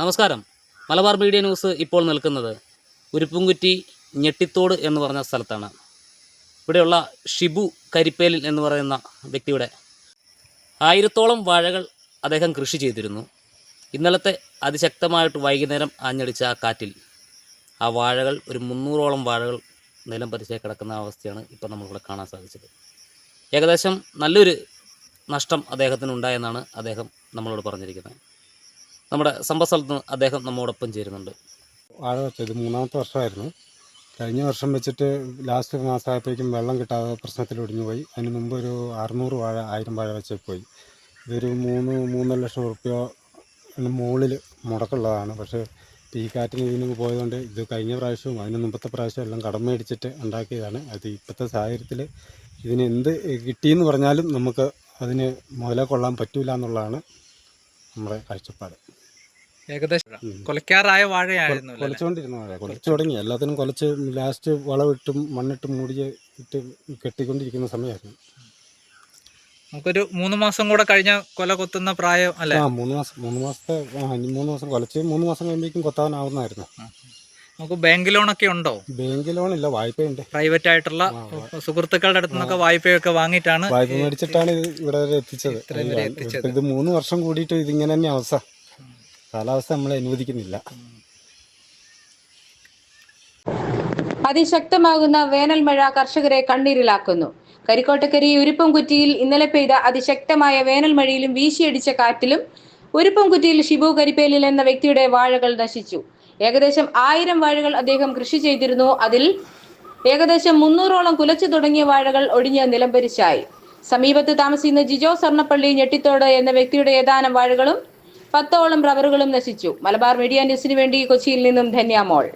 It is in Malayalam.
നമസ്കാരം. മലബാർ മീഡിയ ന്യൂസ് ഇപ്പോൾ നിൽക്കുന്നത് ഉരുപ്പുംകുറ്റി ഞെട്ടിത്തോട് എന്ന് പറഞ്ഞ സ്ഥലത്താണ്. ഇവിടെയുള്ള ഷിബു കരിപ്പേലിൽ എന്ന് പറയുന്ന വ്യക്തിയുടെ 1000-ഓളം വാഴകൾ അദ്ദേഹം കൃഷി ചെയ്തിരുന്നു. ഇന്നലത്തെ അതിശക്തമായിട്ട് വൈകുന്നേരം ആഞ്ഞടിച്ച ആ കാറ്റിൽ ആ വാഴകൾ ഒരു 300-ഓളം വാഴകൾ നിലം പതിച്ച് കിടക്കുന്ന അവസ്ഥയാണ് ഇപ്പോൾ നമ്മളിവിടെ കാണാൻ സാധിച്ചത്. ഏകദേശം നല്ലൊരു നഷ്ടം അദ്ദേഹത്തിനുണ്ടായെന്നാണ് അദ്ദേഹം നമ്മളോട് പറഞ്ഞിരിക്കുന്നത്. നമ്മുടെ സംഭവസ്ഥലത്ത് അദ്ദേഹം നമ്മോടൊപ്പം ചേരുന്നുണ്ട്. വാഴ വെച്ചത് 3-ാമത്തെ വർഷമായിരുന്നു. കഴിഞ്ഞ വർഷം വെച്ചിട്ട് ലാസ്റ്റ് മാസമായപ്പോഴേക്കും വെള്ളം കിട്ടാതെ പ്രശ്നത്തിൽ ഒടിഞ്ഞു പോയി. അതിന് മുമ്പ് ഒരു 600 വാഴ 1000 വാഴ വെച്ച് പോയി. ഇതൊരു 3.5 ലക്ഷം റുപ്യ മുകളിൽ മുടക്കുള്ളതാണ്. പക്ഷേ ഈ കാറ്റിന് ഇതിന് പോയതുകൊണ്ട് ഇത് കഴിഞ്ഞ പ്രാവശ്യവും അതിന് മുമ്പത്തെ പ്രാവശ്യം എല്ലാം കടം മേടിച്ചിട്ട് ഉണ്ടാക്കിയതാണ്. അത് ഇപ്പോഴത്തെ സാഹചര്യത്തിൽ ഇതിന് എന്ത് കിട്ടിയെന്ന് പറഞ്ഞാലും നമുക്ക് അതിന് മുതലേ കൊള്ളാൻ പറ്റില്ല എന്നുള്ളതാണ് നമ്മുടെ കാഴ്ചപ്പാട്. ഏകദേശം കൊലക്കാറായ വാഴയായിരുന്നു. കൊലച്ചുകൊണ്ടിരുന്ന വാഴ കൊലച്ചു തുടങ്ങി, എല്ലാത്തിനും കൊലച്ച് ലാസ്റ്റ് വളമിട്ടും മണ്ണിട്ടും മൂടിയിട്ട് കെട്ടിക്കൊണ്ടിരിക്കുന്ന സമയമായിരുന്നു. നമുക്കൊരു 3 മാസം കൂടെ കഴിഞ്ഞ കൊല കൊത്തുന്ന പ്രായം അല്ലേ? 3 മാസം കൊലച്ച് 3 മാസം കഴിയുമ്പോഴേക്കും കൊത്താനാവുന്നതായിരുന്നു. നമുക്ക് ബാങ്ക് ലോണൊക്കെ ഉണ്ടോ? ബാങ്ക് ലോൺ ഇല്ല, വായ്പയുണ്ട്. പ്രൈവറ്റ് ആയിട്ടുള്ള സുഹൃത്തുക്കളുടെ അടുത്ത് നിന്നൊക്കെ വായ്പയൊക്കെ വാങ്ങിയിട്ടാണ്, വായ്പ മേടിച്ചിട്ടാണ് ഇത് ഇവിടെ വരെ എത്തിച്ചത്. ഇത് 3 വർഷം കൂടിയിട്ട് ഇതിങ്ങനെ തന്നെ അവസ്ഥ. കാലാവസ്ഥ നമ്മളെ അനുവദിക്കുന്നില്ല. അതിശക്തമാകുന്ന വേനൽ മഴ കർഷകരെ കണ്ണീരിലാക്കുന്നു. കരിക്കോട്ടക്കരി ഉരുപ്പംകുറ്റിയിൽ ഇന്നലെ പെയ്ത അതിശക്തമായ വേനൽ മഴയിലും വീശിയടിച്ച കാറ്റിലും ഉരുപ്പംകുറ്റിയിൽ ഷിബു കരിപ്പേലിൽ എന്ന വ്യക്തിയുടെ വാഴകൾ നശിച്ചു. ഏകദേശം 1000 വാഴകൾ അദ്ദേഹം കൃഷി ചെയ്തിരുന്നു. അതിൽ ഏകദേശം 300-ഓളം കുലച്ചു തുടങ്ങിയ വാഴകൾ ഒടിഞ്ഞ് നിലംപരിശായി. സമീപത്ത് താമസിക്കുന്ന ജിജോ സർണപ്പള്ളി ഞെട്ടിത്തോട് എന്ന വ്യക്തിയുടെ ഏതാനും വാഴകളും 10ഓളം റബ്ബറുകളും നശിച്ചു. മലബാർ മീഡിയ ന്യൂസിനു വേണ്ടി കൊച്ചിയിൽ നിന്നും ധന്യ മോൾ.